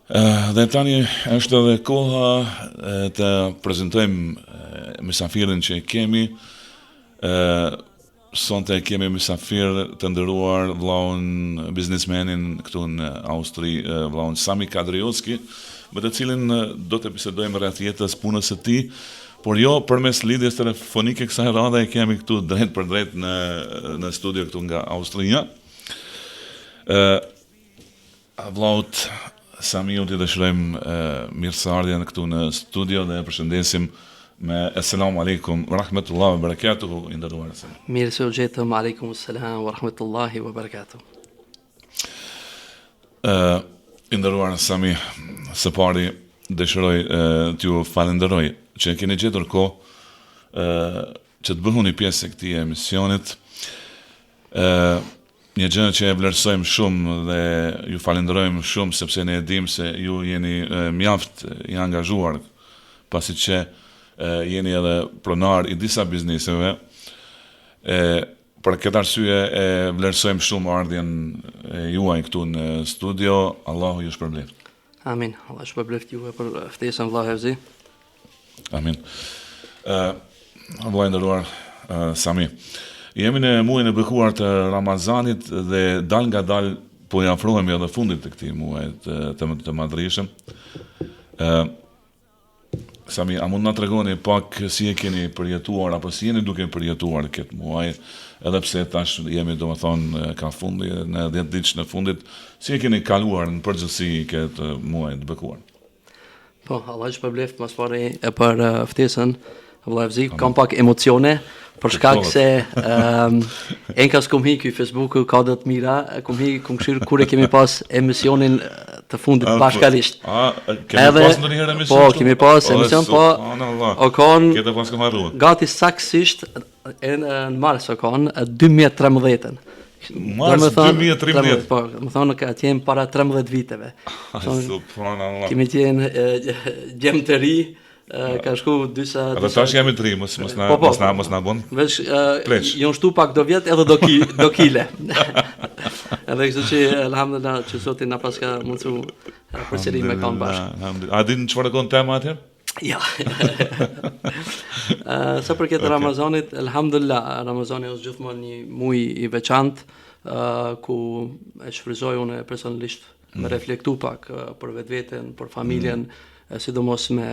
Dhe tani është edhe koha të prezantojmë mysafirin që kemi. Sonte kemi mysafir të nderuar vllaun biznesmenin këtu në Austri, vllaun Sami Kadriocki, me të cilin do të bisedojmë rreth jetës punës së tij, por jo përmes lidhjes telefonike kësaj radhe, e kemi këtu drejt për drejt në studio këtu nga Austria. Vllaut Sami, ju t'i dëshirojmë mirëseardhjen këtu në studio dhe përshëndesim me assalamu alaikum wa rahmatullahi wa barakatuhu, i nderuar Sami. Mirë se u gjetëm, aleikum assalam wa rahmatullahi wa barakatuhu. I nderuar Sami, së pari dëshiroj t'ju falenderoj që keni gjetur kohë që të bëhuni pjesë e këtij emisionit. Një gjë që e vlerësojmë shumë dhe ju falenderojmë shumë sepse ne e dimë se ju jeni mjaft i angazhuar, pasi që jeni edhe pronar i disa bizneseve. Për këtë arsye e vlerësojmë shumë ardhjen e juaj këtu në studio. Allahu ju shpërblet. Amin. Allah shpërblet juve për ftesën vëlla Hevzi. Amin. Vëllai nderuar Sami, jemi në muajin e bekuar të Ramazanit dhe dal nga dal po i afrohemi edhe fundit të këtij muaji të madhreshëm. Sami, a mund na tregoni pak si e keni përjetuar apo si jeni duke përjetuar këtë muaj, edhe pse tash jemi domethënë ka fundi në 10 ditë në fundit, si e keni kaluar në përgjithësi këtë muaj të bekuar? Po, Allah shpërblet mas pari e për ftesën vëlla Hevzi, kam pak emocione. Për shkak se enkas kum hi ky Facebooku ka do të mira, kum këshir kur e kemi pas emisionin të fundit bashkalisht. Kemi pas ndonjëherë emision? Po, kemi pas emision, po. O kon Këtë pas kam harruar. gati saksisht në mars o kon 2013. Mars 2013. Po, më thonë ka qenë para 13 viteve. Subhanallah. Kemi qenë gjem të ri. Ka shku disa... Edhe tash jemi të ri, mos na bon. Vesh, jonë shtu pak do vjet edhe do kile. Edhe kështu që, alhamdulillah, që Zoti na pas ka mundsu përsëri me kanë bashkë. A din çfarë kon tema atëherë? Ja. Sa për këtë Ramazanit, alhamdulillah, Ramazani është gjithmonë një muaj i veçantë, ku e shfryzoj unë personalisht me reflektu pak për vetveten, për familjen, sidomos me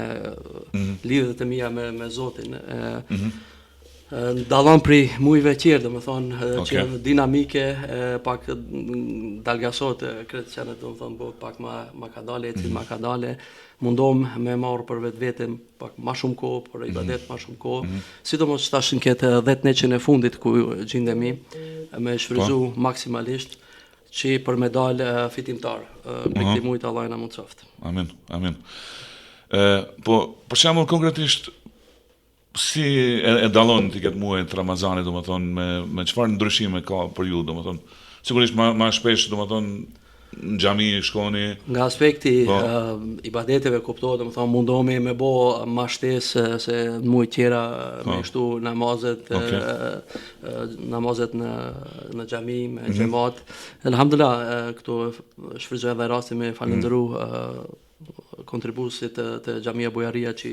lidhjet e mia me Zotin. Dallon prej muajve tjerë, domethënë që janë dinamike, pak dalgasot kreçanet, domethënë bëhet pak ma ka dalë, ma ka dalë. Mundom me marr për vetveten pak më shumë kohë, për ibadet më shumë kohë. Sidomos tash në këtë 10 e fundit ku gjendemi, me shfryzu maksimalisht që për me dalë fitimtar në këtë muaj, Allah na mundsoft. Amin, amin. Po, për shembull konkretisht, si e dallon ti këtë muaj të Ramazanit, domethënë me çfarë ndryshime ka për ju, domethënë, sigurisht më shpesh, domethënë, në xhami shkoni. Nga aspekti ibadeteve kuptohet, domethënë mundohemi me bë më shtesë se në muaj tjera me shtu namazet, namazet në xhami me xhamat. Alhamdulillah, këtu shfryzoj edhe rastin me falëndëru kontribuesit të Xhamia Bujaria që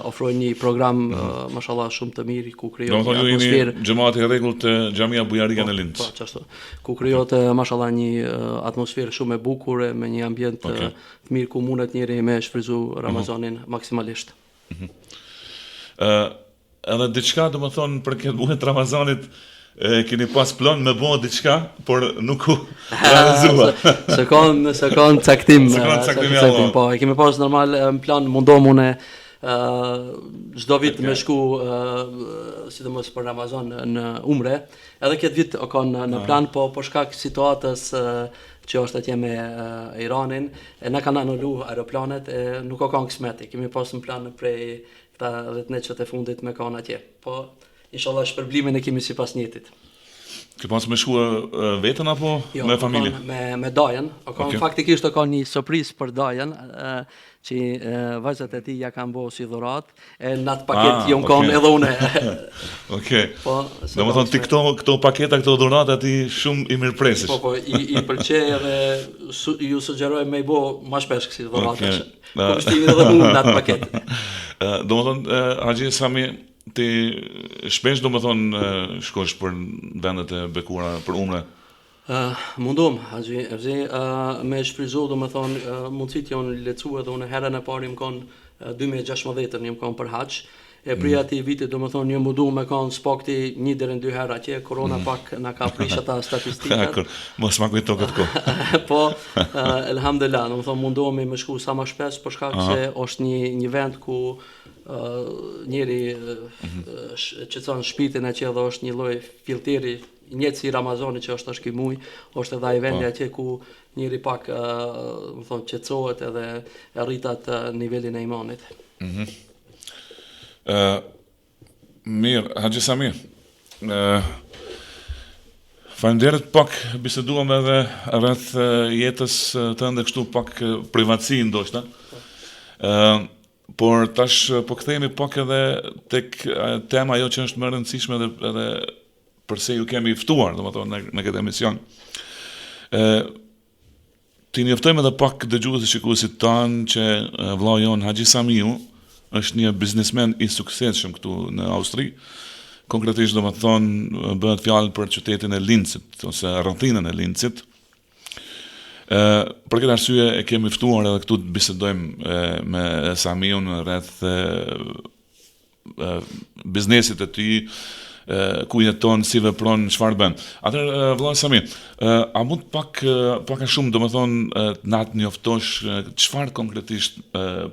ofrojnë një program mashallah shumë të mirë ku krijohet një atmosferë. Xhamati i rregullt të Xhamia Bujaria në Linz. Po, çashtu. Ku krijohet mashallah një atmosferë shumë e bukur me një ambient të mirë ku mundet njëri me shfryzu Ramazanin maksimalisht. Edhe diçka domethënë për këtë muaj të Ramazanit keni pas plan me bë diçka, por nuk u realizua. Se kanë caktim. Po, e kemi pas normal në plan, mundohem unë çdo vit me shku sidomos për Ramazan në umre. Edhe këtë vit o kanë në plan, po për shkak situatës që është atje me Iranin, na kanë anulu aeroplanet, nuk o kanë kismeti. Kemi pas në plan prej këta 10 e fundit me kanë atje. Po inshallah shpërblimin e kemi sipas njetit. Ke pas me shkua vetën apo me familje? Me dajen. Okay. Faktikisht ka një surprizë për dajen, që vajzat e tij ja kanë bërë si dhuratë, e në atë paket jom kanë edhe unë. Okej. Po, domethënë ti këto paketa, këto dhurata ti shumë i mirëpresish. Po, i pëlqej edhe ju sugjeroj me i bë më shpesh kësi dhurata. Po shtimi edhe unë në atë paket. Domethënë Haxhi Sami, ti shpesh shkosh për vendet e bekuara për umre? Mundom, Haxhi, me shfryzu mundësit janë lecu edhe unë herën e parë më kanë 2016 më kanë për Haxh. E prija ati vitit një mundu me kanë spakti 1 deri në 2 herë atje, korona pak na ka prish ata statistikat. Mos ma kujto këtë kohë. Po, elhamdulillah, mundohemi me shku sa më shpesh për shkak se është një vend ku njeri që thon shpitin e që edhe është një lloj filteri, njëtë si Ramazani që është ky muj, është edhe ai vendi atje ku njeri pak qetësohet edhe rritat nivelin e imanit. Mirë, Haxhi Sami, faleminderit, pak biseduam edhe rreth jetës tënde kështu pak privatësi ndoshta. Por tash po kthehemi pak edhe tek tema ajo që është më e rëndësishme edhe përse ju kemi ftuar, domethënë në këtë emision. Ti njoftojmë edhe pak dëgjuesit shikuesit tanë që vllau jon Haxhi Samiu është një biznesmen i suksesshëm këtu në Austri. Konkretisht domethënë bëhet fjalë për qytetin e Linzit ose rrethinën e Linzit. Për këtë arsye e kemi ftuar edhe këtu të bisedojmë me Samiun rreth biznesit të tij, ku jeton, si vepron, çfarë bën. Atëherë vëllai Sami, a mund pak a shumë domethënë na të njoftosh çfarë konkretisht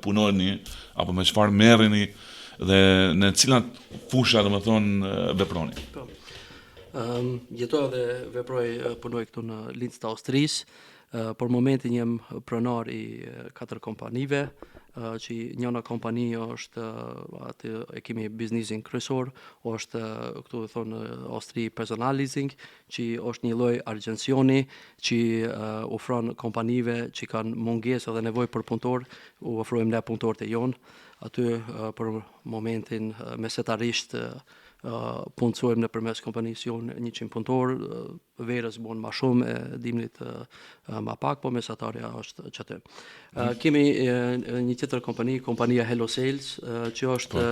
punoni apo me çfarë merreni dhe në cilat fusha domethënë veproni? Po. Jetoj dhe punoj këtu në Linz të Austrisë. Për momentin jam pronar i 4 kompanive, që njëna kompani është atë e kemi biznesin kryesor, është këtu Austri Personal Leasing, që është një lloj agjencioni që ofron kompanive që kanë mungesë dhe nevojë për punëtor, u ofrojmë ne punëtorët e jonë. Aty për momentin mesetarisht punësojmë nëpërmes kompanisë jonë 100 punëtor, verës bën më shumë, dimrit më pak, po mesatarja është çatë. Kemi një tjetër kompania Hello Sales, që është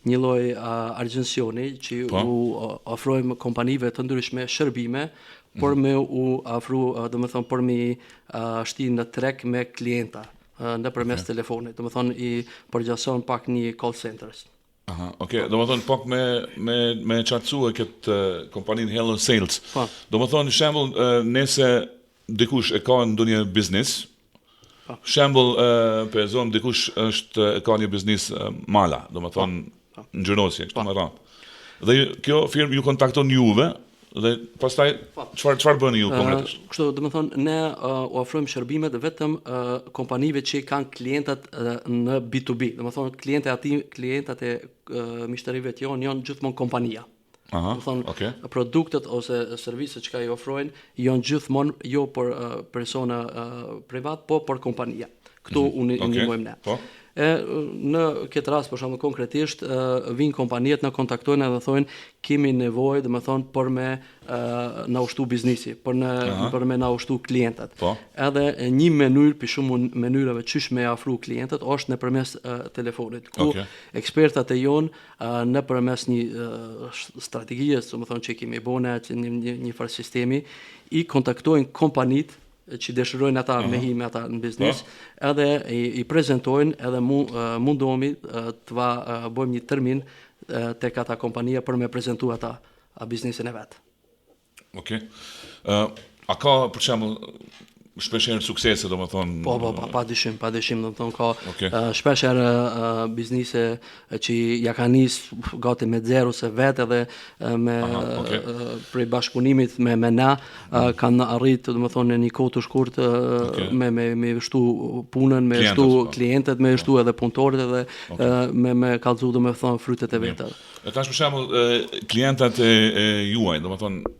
një lloj agjencioni që u ofrojmë kompanive të ndryshme shërbime për me u ofru, domethënë për me shti në treg me klienta nëpërmes telefonit, domethënë i përgjason pak një call centers. Aha, okay. Domethënë pak me qartësua këtë kompaninë Hello Sales. Domethënë shembull, nëse dikush e ka ndonjë biznes, shembull për zonë dikush ka një biznes mala, domethënë ngjyrosje, kështu më radh. Dhe kjo firmë ju kontakton juve dhe pastaj çfarë bëni ju konkretisht? Kështu, domethënë ne u ofrojmë shërbimet vetëm kompanive që kanë klientat në B2B. Domethënë klientat e mishtërive të janë gjithmonë kompania. Domethënë produktet ose serviset që i ofrojnë janë gjithmonë jo për persona privat, po për kompania. Këtu unë ndihmojmë ne. Në këtë rast, për shembull konkretisht, vinë kompaniet na kontaktojnë edhe thonë kemi nevojë, domethënë për me na ushtu biznesi, për me na ushtu klientat. Edhe një mënyrë për shumë mënyrave çish me afru klientët është nëpërmes telefonit, ku ekspertat e jonë nëpërmes një strategjie, domethënë që kemi bënë një farë sistemi, i kontaktojnë kompanitë që dëshirojnë ata me hi me ata në biznes, edhe i prezentojnë edhe mundohemi të bëjmë një termin tek ata kompania për me prezentu ata biznesin e vetë. Okej. A ka për shembull shpeshherë suksese, domethënë? Po, padyshim, domethënë ka shpeshherë biznese që ja kanë nis gati me zero se vetë edhe me prej bashkëpunimit me na kanë arritë domethënë në një kohë të shkurtë me shtu punën, me shtu klientët, me shtu edhe punëtorët edhe me kallëzu domethënë frytet e vetë. Tash për shembull klientët e juaj, domethënë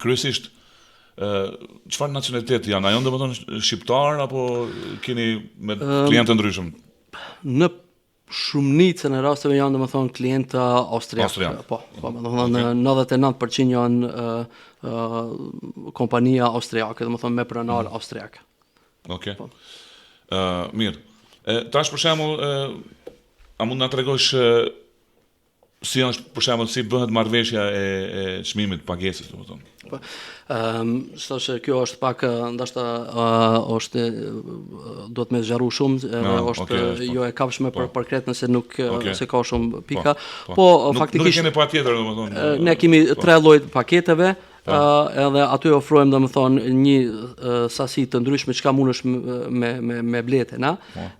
kryesisht çfarë nacionaliteti janë? A janë domethënë shqiptar apo keni me klientë ndryshëm? Në shumicën e rasteve janë domethënë klientë austriak. Po, domethënë 99% janë kompania austriake, domethënë me pronar austriak. Okej. Mirë. Tash për shembull, a mund na tregosh si është për shembull si bëhet marrëveshja e çmimit pagesës, domethënë? Po. Thoshe kjo është pak ndoshta është duhet me zgjaru shumë, është jo e kapshme për kret nëse nuk se ka shumë pika. Po faktikisht nuk keni patjetër domethënë. Ne kemi 3 lloj paketeve. Edhe aty ofrojmë domethënë një sasi të ndryshme çka mundesh me blete, na.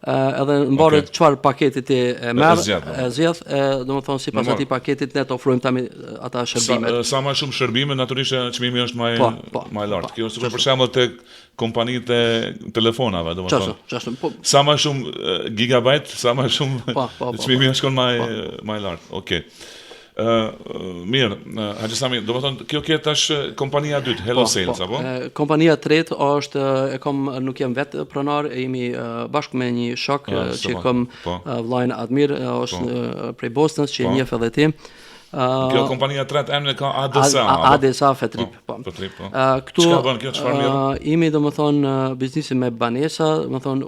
Edhe mbaret çfarë paketit e merr, e zgjedh, domethënë sipas atij paketit ne të ofrojmë tani ata shërbimet. Sa më shumë shërbime natyrisht çmimi është më i lartë. Kjo është për shembull tek kompanitë e telefonave, domethënë. Sa më shumë gigabajt, sa më shumë çmimi është më i lartë. Okej. Mirë, Haxhi Sami, do të thonë kjo tash kompania e dytë, Hello Sales apo? Kompania e tretë është nuk jam vetë pronar, jemi bashkë me një shok që kam vllajën Admir, është prej Bosnës që e njeh edhe ti. Kjo kompania e tretë emri ka ADSA. ADSA Fetrip, po. Këtu çka bën kjo, çfarë mirë? Jemi domethënë biznesin me banesa, domethënë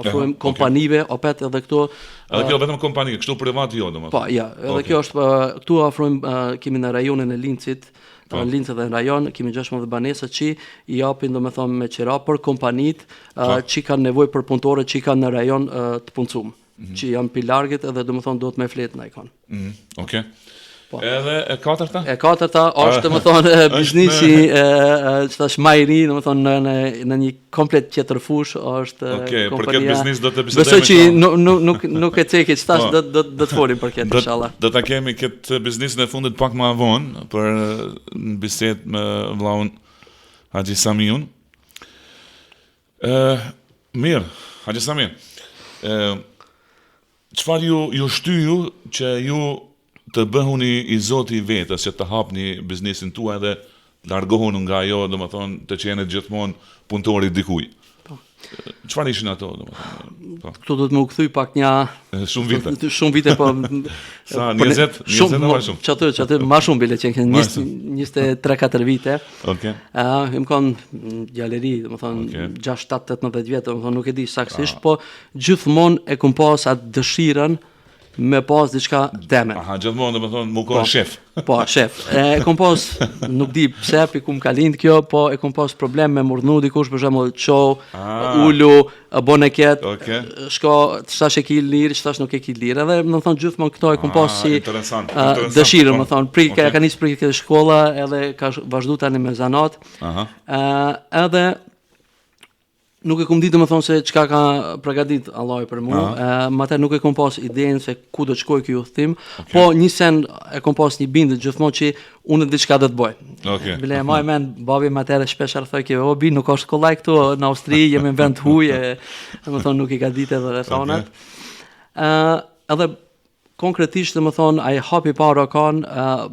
ofrojmë kompanive, opet edhe këtu. Edhe kjo vetëm kompani, kështu privat jo domethënë. Po, ja, edhe kjo është këtu ofrojmë kemi në rajonin e Lincit, në Linc dhe në rajon kemi 16 banesa që i japin domethënë me qira për kompanitë që kanë nevojë për punëtorë që kanë në rajon të punësuar. Që janë pi largët edhe domethënë duhet me flet na i kanë. Okej. Edhe e katërta? E katërta është domethënë biznesi thash më i ri, domethënë në një komplet tjetër fush është kompania. Okej, për këtë biznes do të bisedojmë. Besoj që nuk e cekë tash do të folim për këtë inshallah. Do ta kemi këtë biznesin e fundit pak më vonë për në bisedë me vllaun Haxhi Samiun. Mirë, Haxhi Sami. Çfarë ju shtyu që ju të bëhuni i zoti i vetës, që të hapni biznesin tuaj dhe largohuni nga ajo, domethënë të qenë gjithmonë punëtori dikujt. Çfarë ishin ato, domethënë? Këtu do të më u kthy pak një shumë vite. Shumë vite po. Sa 20 më shumë. Çatë më shumë bile që kanë 23-4 vite. Okej. Më kanë gjaleri, domethënë 6-7-18 vjet, domethënë nuk e di saktësisht, po gjithmonë e kam pas atë dëshirën me pas diçka temen. Aha, gjithmonë domethënë më ka shef. Po, shef. E kom pas, nuk di pse kum ka lind kjo, po e kom pas problem me murdhnu dikush për shembull çow, ulu, bone ket. Shko, çtash e ki lir, çtash nuk e ki lir. Edhe domethënë gjithmonë këto e kom pas si dëshirë, domethënë prit ka nis prit këtë shkolla, edhe ka vazhdu tani me zanat. Edhe nuk e kom ditë domethënë se çka ka përgatit Allahu për mua, atë nuk e kom pas idenë se ku do të shkoj ky udhtim, po një sen e kom pas një bindje gjithmonë që unë diçka do të bëj. Bile më mend babi më atëherë shpesh thoi që o bi nuk ka shkollaj këtu në Austri, jemi në vend huaj, domethënë nuk i ka ditë edhe rrethonat. Edhe konkretisht domethënë ai hapi para kanë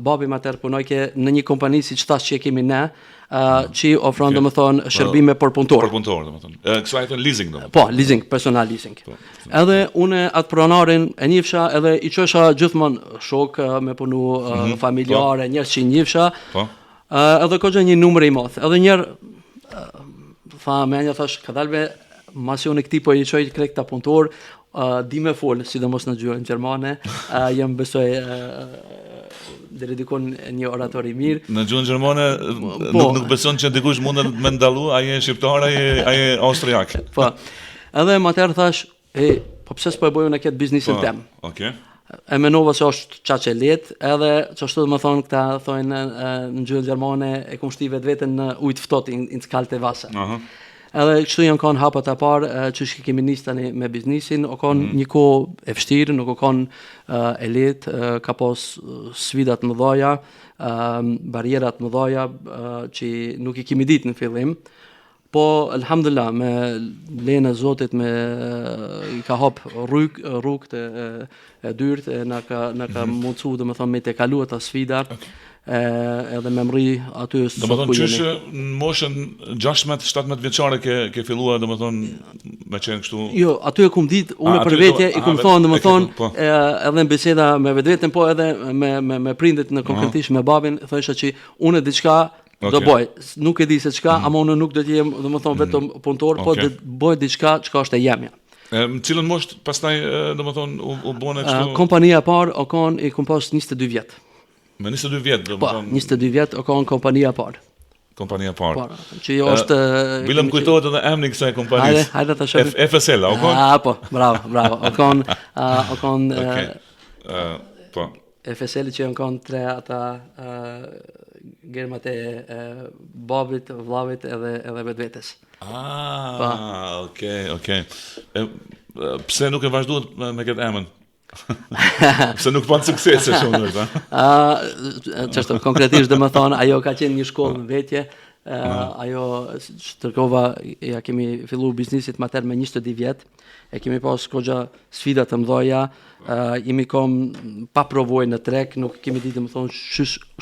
babi më atëherë punoi në një kompani siç thash që kemi ne, që ofron domethënë shërbime për punëtor. Për punëtor domethënë. Kësaj thon leasing domethënë. Po, leasing, personal leasing. Edhe unë atë pronarin e njihsha edhe i çesha gjithmonë shok me punu familjare, njerëz që i njihsha. Po. Edhe ka një numër i madh. Edhe një tha më një thash ka dalbe masioni këtij po i çoj krek ta punëtor, di me fol, sidomos në gjuhën gjermane, jam besoj deri dikon një orator i mirë. Në gjuhën gjermane nuk beson që dikush mund të më ndallu, ai është shqiptar, ai austriak. Po. Edhe më atëherë thash, po pse s'po e bëjmë në këtë biznesin tem? Okej. E menova se është çaqe lehtë, edhe çashtu më thon këta thonë në gjuhën gjermane e kum shti vetveten në ujë të ftohtë in skalte vasa. Edhe kështu janë kanë hapat e parë që kemi nis tani me biznesin, o kanë një kohë e vështirë, nuk o kanë e lehtë, ka pas sfida të mëdha, barriera të mëdha që nuk i kemi ditë në fillim. Po alhamdulillah me lejen e Zotit i ka hap rrugë e dyrt, na ka mundsu domethënë me të kaluar ta sfida. edhe me mri aty Do më thonë qështë në moshën 16-17 vjeçare ke filluar, do më thonë me qenë kështu... Jo, aty e kum ditë, unë për vetje i kum thonë, do më thonë, edhe në biseda me vetveten, po edhe me prindit në konkretisht me babin, thësha që unë diçka do bëj, nuk e di se çka, ama unë nuk do të jem, do më thonë, vetëm punëtor, po do të bëj diçka çka është e jemja. Në cilën moshë pastaj, do më thonë, u bone kështu... Kompania e parë, o kanë i kum pas 22 vjet. Me 22 vjet, do më thonë... Po, 22 vjet, o kanë kompania e parë. Kompania e parë. Që jo është... Bilëm kujtohet edhe emri kësaj kompanisë. Hajde të shohim. FSL, o kanë? Po, bravo. O kanë... Po. FSL që janë kanë 3 ata germat e babit, vllavit edhe vetvetes. Okej. Pse nuk e vazhduat me këtë emën? Pse nuk panë suksese shumë nështë, Qështë, konkretisht dhe më thonë, ajo ka qenë një shkollë në vetje, ajo tërkova, ja kemi fillu biznisit mater me 22 vjet, e kemi pas kogja sfida të mdoja, jemi kom pa provoj në trek, nuk kemi ditë më thonë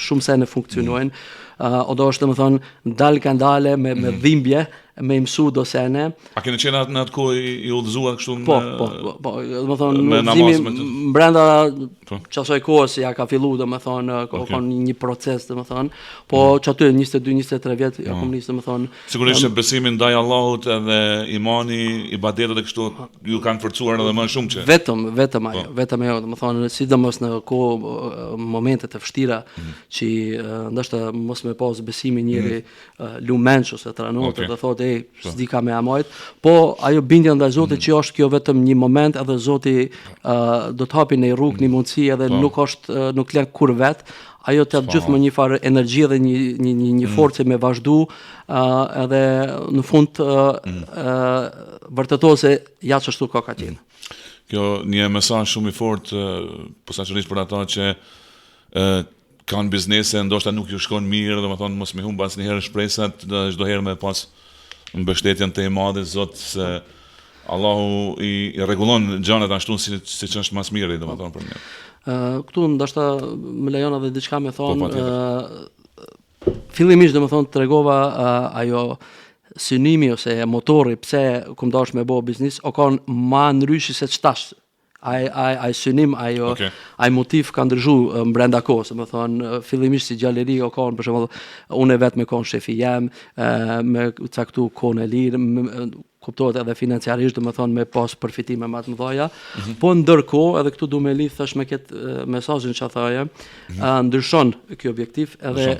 shumë se në funksionojnë, odo është më thonë dalë kanë dale me dhimbje, me imsu do sene. A keni qenë në atë kohë i udhëzuar kështu Po, më thonë, udhëzimi brenda qasoj kohës ja ka fillu, dhe më thonë, një proces, dhe më thonë, po që aty 22-23 vjet, ja kom nisë, dhe më thonë... Sigurisht që besimin ndaj Allahut edhe imani, ibadetet e kështu, ju kanë forcuar edhe më shumë që... Vetëm ajo, dhe më thonë, sidomos në kohë, momentet e vështira, që ndështë mos me pas besimin njëri lumenç ose tranotë, dhe thotë, s'di ka me amajt, po ajo bindja ndaj Zotit që është kjo vetëm një moment edhe Zoti do të hapi në rrugë një mundësi edhe nuk lën kur vet, ajo të gjithmonë një farë energji dhe një forcë me vazhdu edhe në fund vërtetose ja çështu ka qenë. Kjo një mesazh shumë i fortë posaçërisht për ata që kanë biznese, ndoshta nuk ju shkon mirë, domethënë mos me humb asnjëherë shpresat, çdo herë me pas mbështetjen të i madhe Zot se Allahu i rregullon gjërat ashtu siç është më mirë, domethënë për ne. Këtu ndoshta më lejon edhe diçka me thonë, fillimisht domethënë tregova ajo synimi ose motori pse kum dash me bë biznes, o kanë më ndryshi se ç'tash. Ai synim, ai motiv ka ndryshu brenda kohës, më thonë, fillimisht si gjalleri o kanë, për shembull, unë vetë me kanë shefi jam, me caktu kohën e lirë, kuptohet edhe financiarisht, do më thonë, me pas përfitime më të mëdha, po ndërkohë, edhe këtu du me lidh thash me këtë mesazhin që thaje, ndryshon ky objektiv, edhe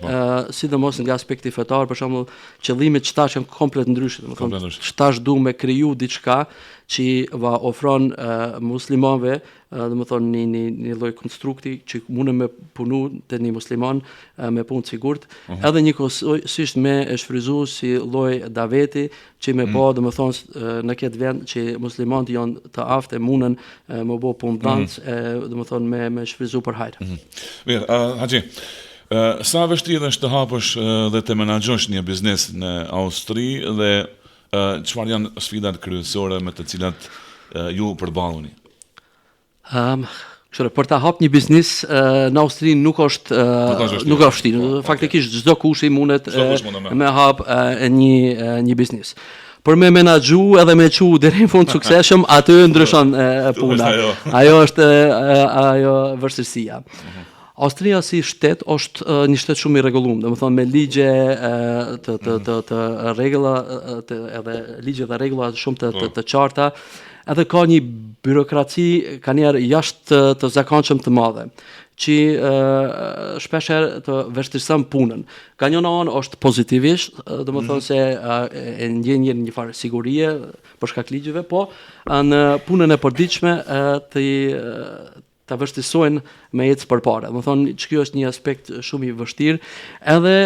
sidomos nga aspekti fetar, për shembull, qëllimet ç'tash janë komplet ndryshe, do më thonë, ç'tash du me kriju diçka që va ofron muslimanëve, do më thonë një lloj konstrukti që mundë me punu të një musliman me punë sigurt, edhe njëkohësisht me e shfryzu si lloj daveti që me bë, do më thonë, në këtë vend që muslimanët janë të aftë e mundën me bë punë dancë, do më thonë me shfryzu për hajër. Mirë, Haxhi, sa vështirë është të hapësh dhe të menaxhosh një biznes në Austri dhe çfarë janë sfidat kryesore me të cilat ju përballuni? Për ta hap një biznes në Austri nuk është vështirë. Faktikisht çdo kush i mundet me hap një biznes. Për me menaxhu edhe me çu deri në fund suksesshëm, aty ndryshon puna. Ajo është ajo vështirësia. Austria si shtet është një shtet shumë i rregulluar, domethënë me ligje të rregulla edhe ligje dhe rregulla shumë të qarta, edhe ka një birokraci ka njerë jashtë të zakonshëm të madhe, që shpesher të vështirëson punën. Ka një anë është pozitivisht, domethënë se e ndjen një farë sigurie për shkak ligjeve, po në punën e përditshme ta vështirësojnë me ecë përpara. Do të thonë që kjo është një aspekt shumë i vështirë, edhe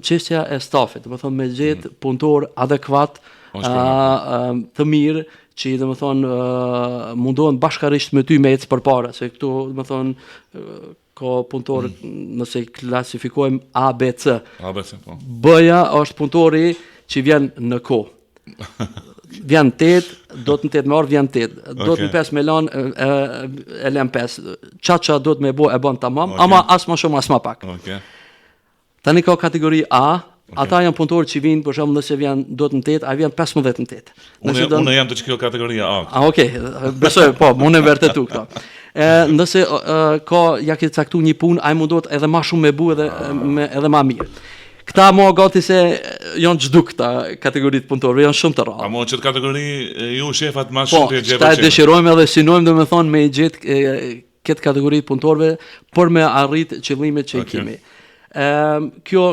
çështja e stafit, do të thonë me gjetë punëtor adekuat, të mirë, që do të thonë mundohen bashkërisht me ty me ecë përpara, se këtu do të thonë ka punëtor, nëse klasifikojmë A, B, C. B-ja është punëtori që vjen në kohë. Vjen 8, do të në 8 me orë vjen 8, do të në 5 me lanë e lem 5, qa do të me bo e bon tamam, ama as ma shumë as ma pak. Tani ka kategori A, ata janë punëtorë që vinë, për shembull nëse vjen do të në 8, a vjen 15 në 8. Unë jam të që kjo kategoria A. Okej, besoj, po, unë e vërtetu këto. Nëse ka ja ke caktu një punë, ai mundohet edhe më shumë me bu edhe më mirë. Këta mo gati se janë çdo këta kategoritë punëtorëve janë shumë të rrallë. Amo çet kategori ju shefat më shumë të gjepë. Po, ta dëshirojmë edhe synojmë domethënë me gjetë këtë kategoritë punëtorëve për me arrit qëllimet që i kemi. Kjo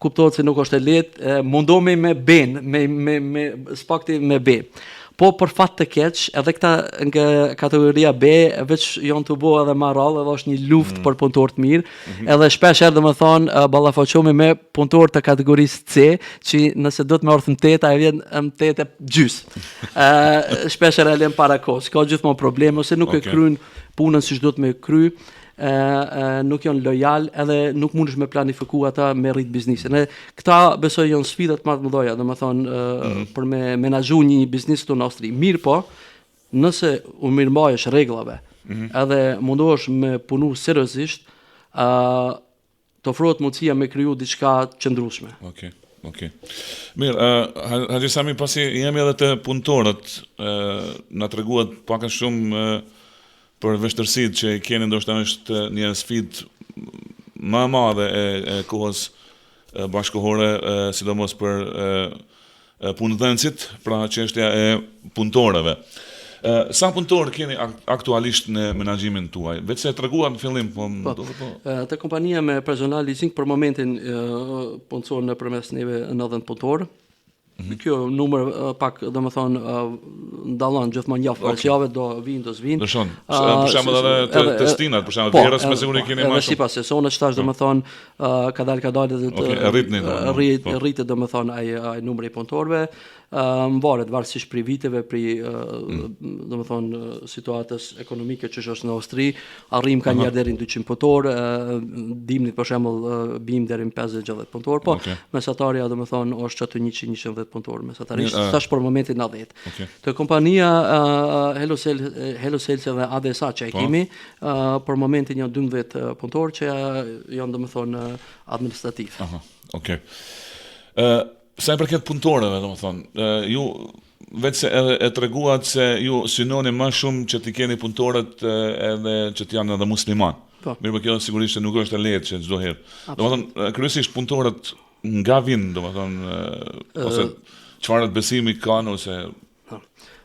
kuptohet se nuk është e lehtë, mundohemi me ben, me spakti me B. Po për fat të keq, edhe këta nga kategoria B veç janë të bëu edhe më rrallë, edhe është një luftë për punëtor të mirë, edhe shpesh edhe domethënë ballafaqohemi me punëtor të kategorisë C, që nëse do të më ardhën 8, ai vjen në 8 gjys. Shpesh e lëm para kohës, ka gjithmonë probleme ose nuk e kryen punën siç duhet me kry. Nuk janë lojal edhe nuk mundesh me planifiku ata me rrit biznesin. Këta besoj janë sfidat më të mëdha, domethënë për me menaxhu një biznes këtu në Austri. Mirë po, nëse u mirëmbahesh rregullave, edhe mundohesh me punu seriozisht, të ofrohet mundësia me kriju diçka qëndrueshme. Okej. Mirë, Haxhi Sami, pasi jemi edhe të punëtorët, na treguat pak a shumë për vështërsitë që keni, ndoshta është një sfidë më e madhe e kohës bashkëkohore, sidomos për punëdhënësit, pra çështja e punëtorëve. Sa punëtorë keni aktualisht në menaxhimin tuaj? Vetë se treguat në fillim, te kompania me personal leasing për momentin punëson nëpërmes neve 90 punëtorë. Kjo numër pak domethënë ndallon gjithmonë javë pas jave, do vinë, do s'vinë. Për shembull edhe testinat, për shembull vjerës me siguri keni më shumë. Sipas sezonit tash domethënë ka dalë rritet domethënë ai numri i punëtorëve. Varet varësisht prej viteve, prej domethënë situatës ekonomike që është në Austri, arrim ka njerë deri në 200 punëtorë, dimnit për shembull bim deri në 50-60 punëtorë, po mesatarja domethënë është çatu 100-110 punëtorë, mesatarisht tash për momentin 90. Te kompania Hello Sales dhe ADSA që e kemi, për momentin janë 12 punëtorë që janë domethënë administrativ. Sa i përket punëtorëve, domethënë, ju vetë se e treguat se ju synoni më shumë që t'i keni punëtorët edhe që t'janë edhe musliman. Mirë, por kjo sigurisht nuk është e lehtë që çdo herë. Domethënë, kryesisht punëtorët nga vinë, domethënë, ose çfarë besimi kanë ose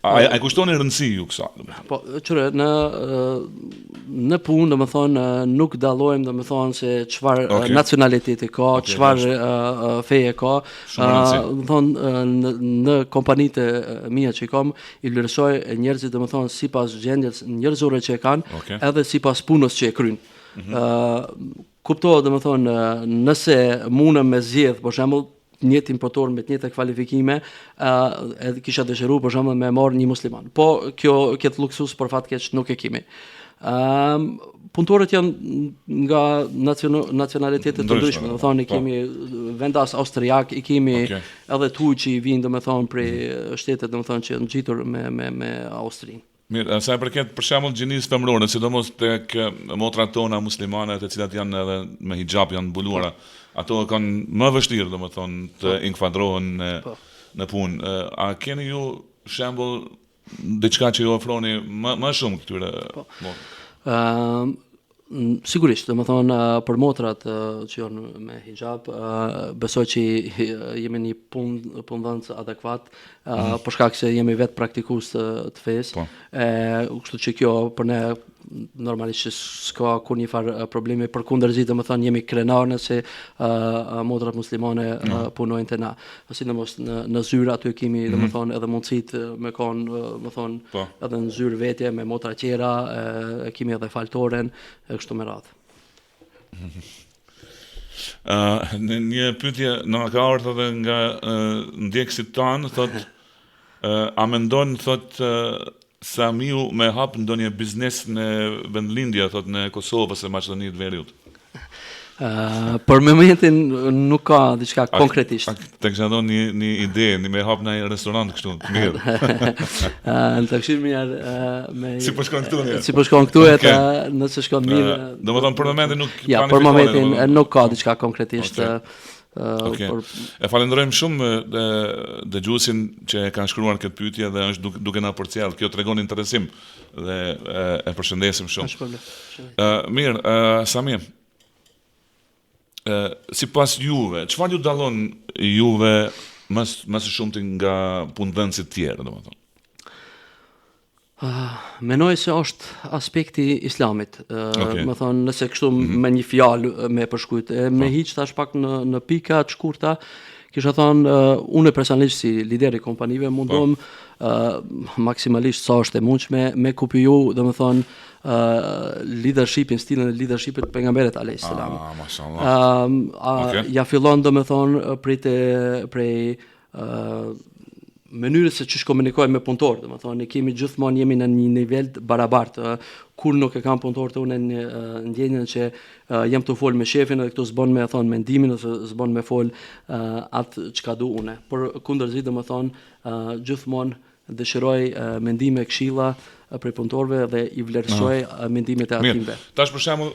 a kushtoni rëndësi ju kësaj? Po, qëre, në punë, domethënë, nuk dallojmë domethënë se çfarë nacionaliteti ka, çfarë feje ka. Domethënë në kompanitë mia që kam, i vlerësoj njerëzit domethënë sipas gjendjes njerëzore që e kanë, edhe sipas punës që e kryjnë. Kuptohet domethënë nëse mundem me zgjedh, për shembull, njëtin punëtor me të njëjta kvalifikime, edhe kisha dëshiruar për shembull me marr një musliman. Po këtë luksus për fat keq nuk e kemi. Punëtorët janë nga nacionalitete të ndryshme, domethënë kemi vendas austriak, i kemi edhe tu që i vinë domethënë prej shtetet domethënë që janë ngjitur me Austrinë. Mirë, sa e përket për shembull gjinisë femërore, sidomos tek motrat tona muslimane, të cilat janë edhe me hijab, janë mbuluara, ato kanë më vështirë domethënë të inkuadrohen në punë. A keni ju shembull diçka që ju ofroni më shumë këtyre? Sigurisht, domethënë për motrat që janë me hijab, besoj që jemi një punëdhënës adekuat, për shkak se jemi vetë praktikues të fesë. Kështu që kjo për ne normalisht s'ka kur një farë problemi, përkundërzi domethënë jemi krenar nëse motrat muslimane punojnë te na. Sidomos në zyrë aty kemi domethënë edhe mundësitë me kanë domethënë edhe në zyrë vetje me motra tjera, kemi edhe faltoren kështu me radhë. Një pyetje na ka ardhur edhe nga ndjekësit tanë, thotë a mendon thotë Samiu me hap ndonjë biznes në vendlindje, thotë në Kosovë ose Maqedoninë të Veriut? Për momentin nuk ka diçka konkretisht. Të kisha dhënë një ide, me hap në një restorant kështu, të mirë. Në të këshirë mirë me... Si po shkon këtu një? Si po shkon këtu nëse shkon mirë... Domethënë për momentin nuk ja, për momentin nuk ka diçka konkretisht. E falenderojmë shumë dëgjuesin që e ka shkruar këtë pyetje dhe është duke na përcjell. Kjo tregon interesim dhe e përshëndesim shumë. Mirë, Sami. Sipas juve, çfarë ju dallon juve më së shumti nga punëdhënësit tjerë, domethënë? Menoj se është aspekti islamit. Më thonë, nëse kështu me një fjalë me përshkujt, me hiq tash pak në pika të shkurta, kisha thonë, unë personalisht si lideri kompanive mundom maksimalisht sa është e mundshme me kopiju, domethënë, leadershipin, stilin e leadershipit pejgamberit alayhis salam. Mashallah. Ja fillon domethënë prej mënyrës se çish komunikojmë me punëtorët, domethënë ne kemi gjithmonë jemi në një nivel të barabartë. Kur nuk e kam punëtorët unë në ndjenjën që jam të fol me shefin dhe këtu s'bën me thon mendimin ose s'bën me fol atë çka du unë. Por kundërzi domethënë gjithmonë dëshiroj mendime, këshilla për punëtorëve dhe i vlerësoj mendimet e atyre. Tash për shembull,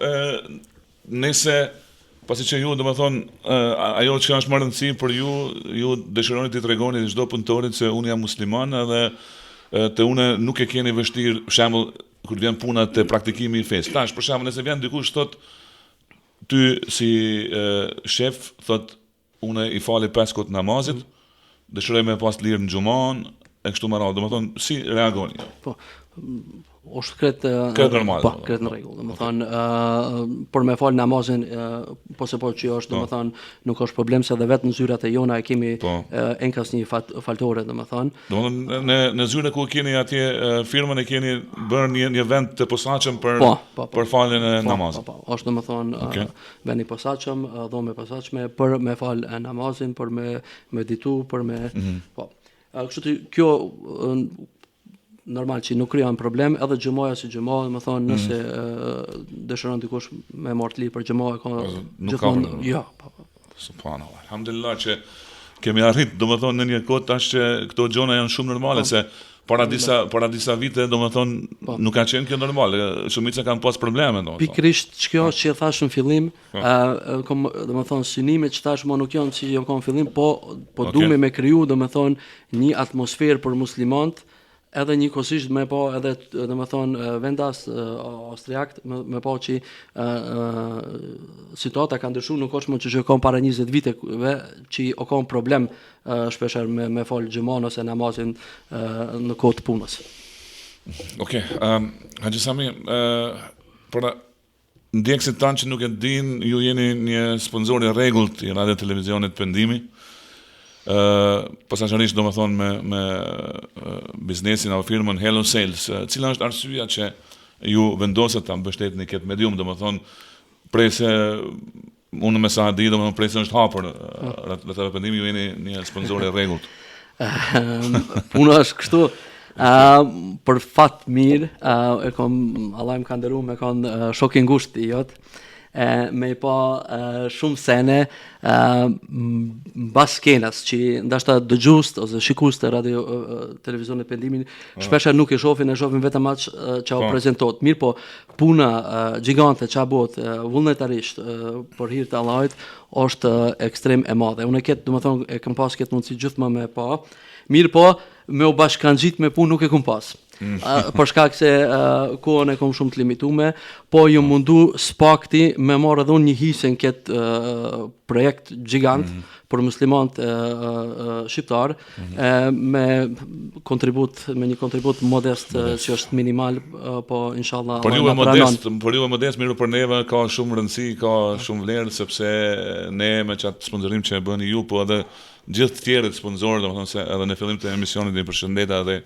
nëse pasi që ju domethënë ajo që është më rëndësi për ju dëshironi t'i tregoni çdo punëtorit se unë jam musliman edhe te unë nuk e keni vështirë, për shembull, kur vjen puna te praktikimi i fesë. Tash për shembull, nëse vjen dikush thot ty si shef thot unë i fali 5 kohë namazit, dëshiroj me pas lirë në xhuman, e kështu me radhë, domethënë si reagoni? Po, është kretë normal. Po, kretë në rregull. Domethënë, për me fal namazin, po se po që është, domethënë, nuk është problem se edhe vetë në zyrat e jona e kemi enkas një faltore, domethënë. Domethënë në zyrën ku keni atje firmën e keni bërë një vend të posaçëm për faljen e namazit. Po, është domethënë vend i posaçëm, dhomë e posaçme për me fal namazin, për me meditu, për me po. Kështu kjo normal që nuk krijon problem, edhe xhamoja si xhamoja, më thonë nëse dëshiron dikush me marr lirë për xhamoja ka gjithmonë jo. Subhanallahu. Alhamdulillah që kemi arrit, domethënë në një kohë tash që këto gjëra janë shumë normale se para disa vite domethënë nuk ka qenë kjo normale. Shumica kanë pas probleme domethënë. Pikërisht kjo që thash në fillim, domethënë synimet që tash më nuk janë si jo kanë fillim, po duam me kriju domethënë një atmosferë për muslimanët, edhe njëkohësisht me po edhe domethënë vendas austriak me po që situata ka ndryshuar, nuk është më që kanë para 20 viteve që o kanë problem shpeshherë me fal xhamon ose namazin në kohë të punës. Okej, Haxhi Sami, por ndjekësit tanë që nuk e din, ju jeni një sponsor i rregullt i radio televizionit Pendimi. Posaçërisht domethënë me biznesin apo firmën Hello Sales, cila është arsyeja që ju vendosët ta mbështetni këtë medium, domethënë prej se unë me sa di, domethënë prej se është hapur rreth Pendimi, ju jeni një sponsor i rregullt. Puna është kështu. Për fat mirë, Allah më ka nderuar me kanë shok i ngushtë i jot. Me pa shumë sene mbas skenës që ndashta dëgjues ose shikues të radio televizionit Pendimin shpesh nuk e shohin vetëm atë që u prezantohet. Mirë po, puna gjigante që bëhet vullnetarisht për hir të Allahut është ekstrem e madhe. Unë domethënë e kam pas këtë mundësi gjithmonë me pa. Mirë po, me u bashkangjit me punë nuk e kam pas. Për shkak se kohën e kam shumë të limituar, po ju mundu spakti me marrë edhe unë një hisë në këtë projekt gjigant për muslimanët shqiptar, me një kontribut modest që është minimal, po inshallah. Por ju e modest, mirë për neve ka shumë rëndësi, ka shumë vlerë, sepse ne me qatë sponsorim që e bëni ju, po edhe gjithë të tjerët sponsorë, domethënë se edhe në fillim të emisionit i përshëndeta dhe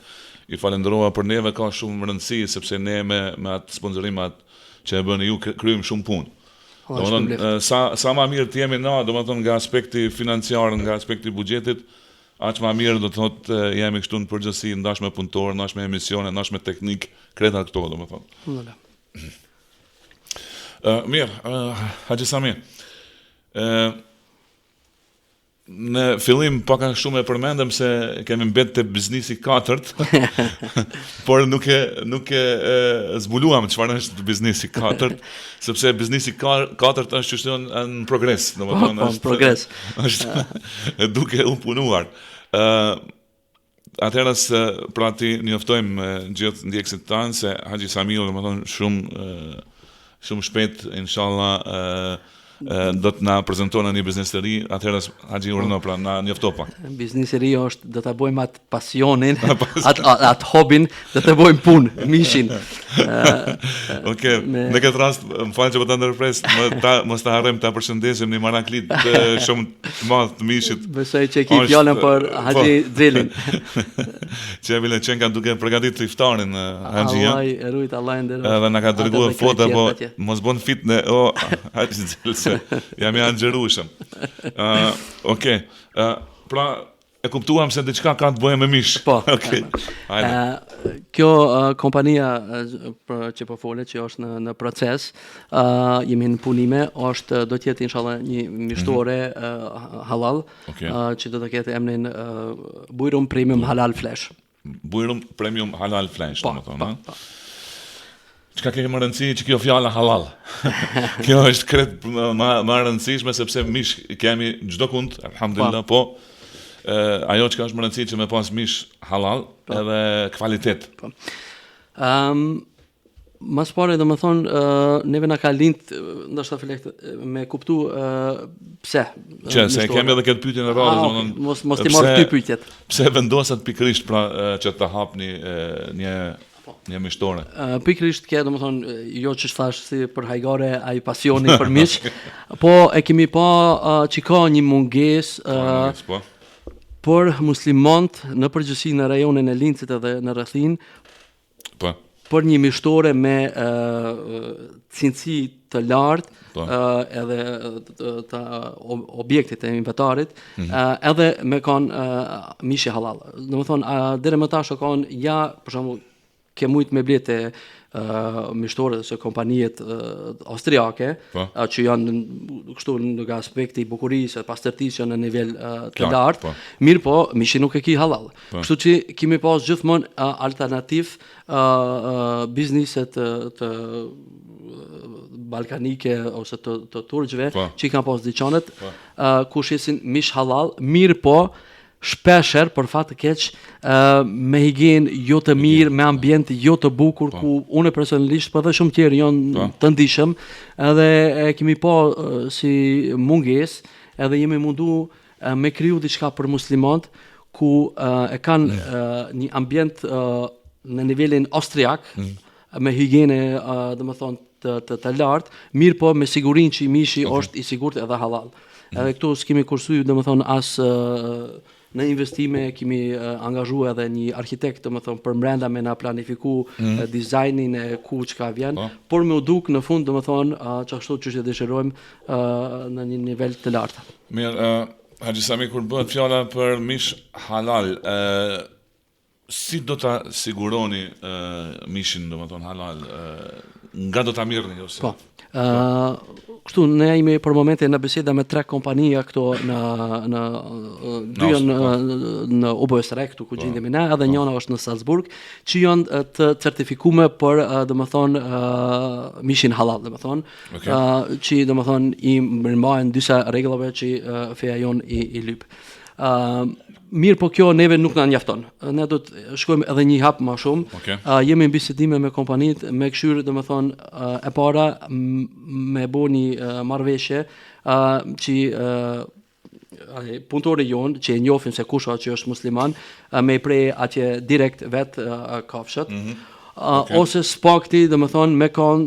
i falenderova për neve ka shumë rëndësi sepse ne me atë sponsorim që e bëni ju kryejmë shumë punë. Domethënë sa më mirë të jemi na, domethënë nga aspekti financiar, nga aspekti buxhetit, aq më mirë do të thotë jemi këtu në përgjithësi, ndash me punëtor, ndash me emisione, ndash me teknik, kreta këto domethënë. Mirë, Haxhi Sami. Në fillim paka shumë e përmendëm se kemi mbet të biznisi katërt, por nuk e zbuluam çfarë është biznisi katërt, sepse biznisi katërt është që në progres, domethënë është progres. Është duke u punuar. Atëherë pra ti njoftojmë gjithë ndjekësit tanë se Haxhi Samiu domethënë shumë shpejt inshallah do të na prezantojnë një biznes të ri, atëherë Haxhi urno pra na njofto pak. Biznesi i ri është do ta bëjmë atë pasionin, atë hobin, do të bëjmë punë, mishin. Okej, në këtë rast, më falë që po ta ndërpres, mos ta harrojmë ta përshëndesim një maraklit shumë të madh të mishit. Besoj që ki fjalën për Haxhi Xhelin. Që vjen çenka duke përgatitur iftarin Haxhi. Allah e rujt, Allah e nderoj. Edhe na ka dërguar foto, po mos bën fitne, Haxhi Xhel. Jam i anxherueshëm. Okej. Pra e kuptuam se diçka ka të bëjë me mish. Po. Okej. Kjo kompania që po folet, që është në proces, jemi në punime, është do të jetë inshallah një mishtore halal, që do të ketë emrin Bujrum Premium Halal Flesh. Bujrum Premium Halal Flesh, domethënë, çka kemi më rëndësi që kjo fjala halal. Kjo është krejt më rëndësishme sepse mish kemi çdo kund, alhamdulillah, po ajo që është më rëndësi që me pas mish halal edhe kvalitet. Mas pare do më thonë, neve na ka lind, ndoshta fillet me kuptu pse. Që se kemi edhe këtë pyetje në radhë, mos ti marr ty pyetjet. Pse vendosat pikërisht pra që të hapni një mishtore? Pikërisht kjo, domethënë, jo që thash si për hajgare ai pasioni për mish, po e kemi pa që ka një mungesë për muslimant në përgjithësi në rajonin e Lincit edhe në rrethin, për një mishtore me cilësi të lartë edhe të objektit e inventarit, edhe me kanë mishi halal. Domethënë, deri më tash kanë për shembull ke mujtë me blete mishtore se kompanijet austriake, që janë kështu nga aspekti i bukurisë, pastërtisë janë në nivel të lartë, mirë po, mishi nuk e ki halal. Kështu që kemi pas gjithmonë alternativ bizniset të balkanike ose të turqve, që i kanë pas dyqanet, ku shesin mish halal, mirë po, shpesher për fat të keq me higienë jo të mirë, me ambient jo të bukur, ku unë personalisht po dhe shumë tjerë janë të ndihshëm, edhe e kemi pa si mungesë, edhe jemi mundu me kriju diçka për muslimanët, ku e kanë një ambient në nivelin austriak, me higienë domethënë të lartë, mirë po me sigurinë që mishi është i sigurt edhe halal. Edhe këtu s'kemi kursuar domethënë as në investime kemi angazhuar edhe një architekt, domethënë për brenda me na planifiku dizajnin e ku çka vjen, por me u duk në fund domethënë çashtu që dëshirojmë në një nivel të lartë. Mirë, Haxhi Sami, kur bëhet fjala për mish halal, si do ta siguroni mishin domethënë halal? Nga do ta mirëni ose? Po. Kështu ne jemi për momente në biseda me 3 kompanija këto në dy janë në Oboesrek këtu ku gjendemi ne, edhe njëra është në Salzburg, që janë të certifikuar për domethënë mishin halal, domethënë, që domethënë i mbajnë disa rregullave që feja jon i lyp. Mirë po kjo neve nuk na njafton. Ne do të shkojmë edhe një hap më shumë. Jemi në bisedime me kompanitë, me këshyrë domethënë e para me bo një marrëveshje që punëtori jonë që e njohin se kush që është musliman, me prej atje direkt vet kafshët. Ose spakti domethënë me kanë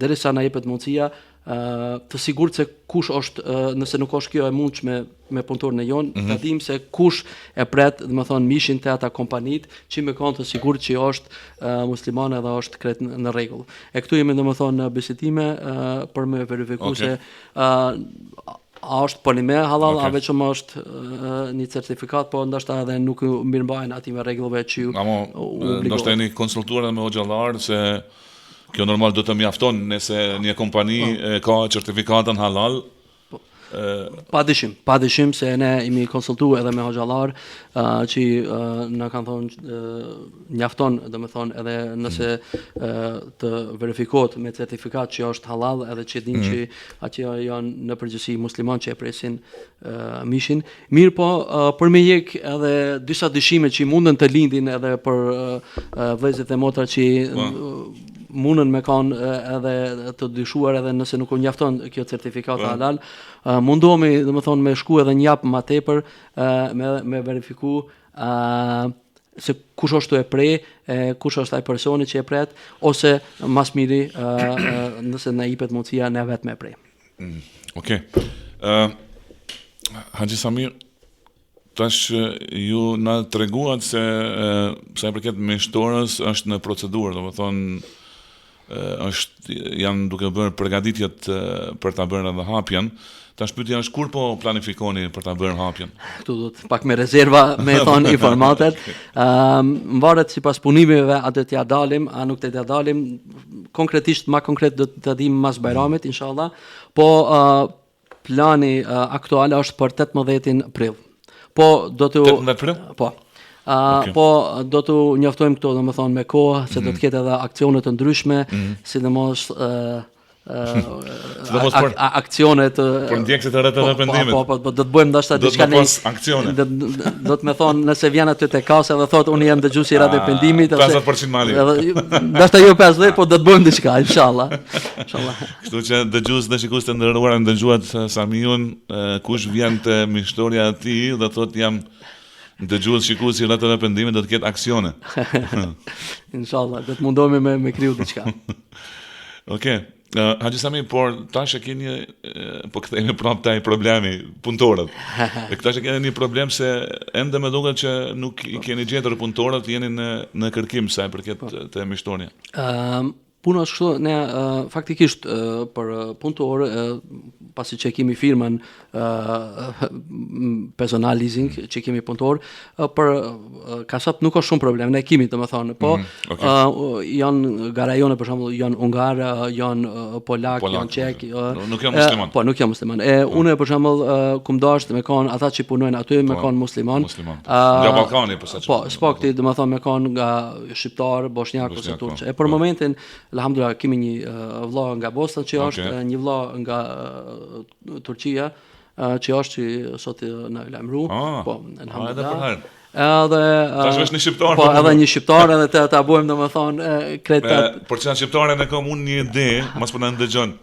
derisa na jepet mundësia të sigurt se kush është, nëse nuk është kjo e mundshme me punëtorin e jon, ta dim se kush e pret, domethënë mishin te ata kompanitë, që me kanë të sigurt që është musliman edhe është krejt në rregull. E këtu jemi domethënë në bisedime për me verifikuar se a është polimer halal, a veçëm është një certifikat, po ndoshta edhe nuk mirëmbajnë aty me rregullave që ndoshta jeni konsultuar me hoxhallar se kjo normal do të mjafton nëse një kompani ka certifikatën halal, Pa dyshim se ne imi konsultu edhe me hoxhallar që na kanë thonë njafton, domethënë edhe nëse të verifikohet me certifikat që është halal edhe që din që atje janë në përgjithësi musliman që e presin mishin. Mirë po për me jek edhe disa dyshime që mundën të lindin edhe për vëllezërit e motra që mundën me kanë edhe të dyshuar edhe nëse nuk u njafton kjo certifikat halal, mundohemi domethënë me shku edhe një jap më tepër me verifiku se kush është e prej, kush është ai personi që e pret, ose mas miri nëse na jepet mundësia ne vetë me prej. Okej. Haxhi Samir, tash ju na treguat se sa i përket mishtorës është në procedurë, domethënë janë duke bërë përgatitjet për ta bërë edhe hapjen. Tash pyetja është kur po planifikoni për ta bërë hapjen? Këtu do të pak me rezerva me thonë informatet. Mvaret sipas punimeve a do t'ja dalim, a nuk t'ja dalim. Konkretisht, më konkret do t'ja dim mas Bajramit, inshallah. Po plani aktual është për 18 prill. Po do të 18 prill? Po. Po do të njoftojmë këto domethënë me kohë se do të ketë edhe aksione të ndryshme, sidomos aksionet për ndjekësit e rreth pendimit. Po do të bëjmë ndoshta diçka ne. Aksione. Do të më thonë nëse vjen aty te kasa dhe thotë unë jam dëgjuesi i rreth pendimit, 50% mali. Ndoshta jo 50, po do të bëjmë diçka, inshallah. Inshallah. Kështu që dëgjues dhe shikues të nderuar, dëgjuat Samiun, kush vjen te mishtoria e tij dhe thotë jam dëgjues shikuesi i rreth pendimit, do të ketë aksione. Inshallah, do të mundohemi me kriju diçka. Okej. Haxhi Samir, por tash e keni po kthehemi prapë te ai problemi punëtorët. E tash e keni një problem se ende më duket që nuk i keni gjetur punëtorët, jeni në kërkim sa i përket te mishtoria. Puna është kështu, ne faktikisht për punëtor, pasi që kemi firmën personal leasing, që kemi punëtor, për kasap nuk është shumë problem, ne kemi të më thonë, po janë garajone, për shembull, janë ungar, janë polak, janë çek, nuk janë musliman. Po, nuk janë musliman. Unë për shembull kum dashur me kanë ata që punojnë aty me kanë musliman. Nga Ballkani për sa. Po, s'pakti, domethënë me kanë nga shqiptar, bosnjak ose turq. Për momentin alhamdulillah kemi një vëlla nga Bosna që është, një vëlla nga Turqia që është që sot na lajmëru. Po, alhamdulillah. Tash është një shqiptar. Po, edhe një shqiptar edhe ta bëjmë domethënë kretat. Por çan shqiptarë ne kam unë një ide, mos po na ndëgjon.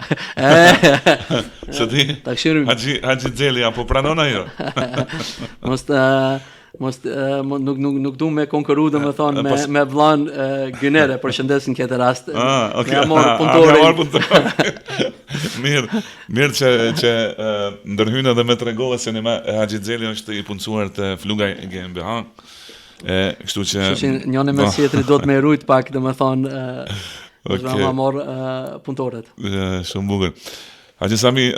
Se ti? Haxhi Xheli apo pranon ajo? Nuk du me konkurru domethënë me vllan Gynere, përshëndes në këtë rast. Okay. Me amor punëtorin. Mirë që ndërhyjnë edhe me tregove se Haxhi Xheli është i punësuar te Flugaj GmbH. Kështu që njëri me tjetri do të më rujt pak domethënë më amor punëtorët. Shumë bukur. Haxhi Sami,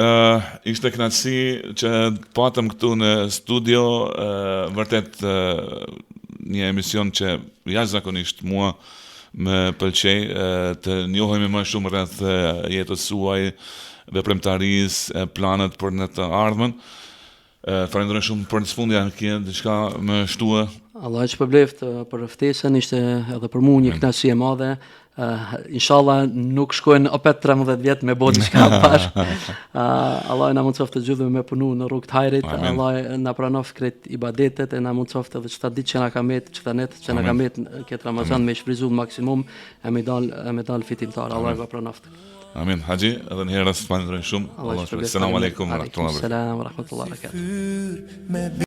ishte kënaqësi që patëm këtu në studio, vërtet një emision që jashtëzakonisht mua më pëlqej, të njohemi më shumë rreth jetës suaj, veprimtarisë, planet për në të ardhmen. Falenderoj shumë për sfundja, kje diçka më shtua. Allah e shpërbleft për ftesën, ishte edhe për mua një kënaqësi e madhe. Inshallah nuk shkojnë opet 13 vjet me bë diçka bash. Allah na mundsoft të gjithë me punu në rrugë të hajrit. Allah na pranoft kret ibadetet e na mundsoft edhe çfarë ditë që na ka met, që na ka met këtë Ramazan me shfryzull maksimum e me dal fitimtar. Allah e pranoft. Amin. Haxhi, edhe një herë falenderoj shumë. Allah shpërblet. Selam aleikum wa rahmatullahi wa barakatuh. Selam wa rahmatullahi wa barakatuh.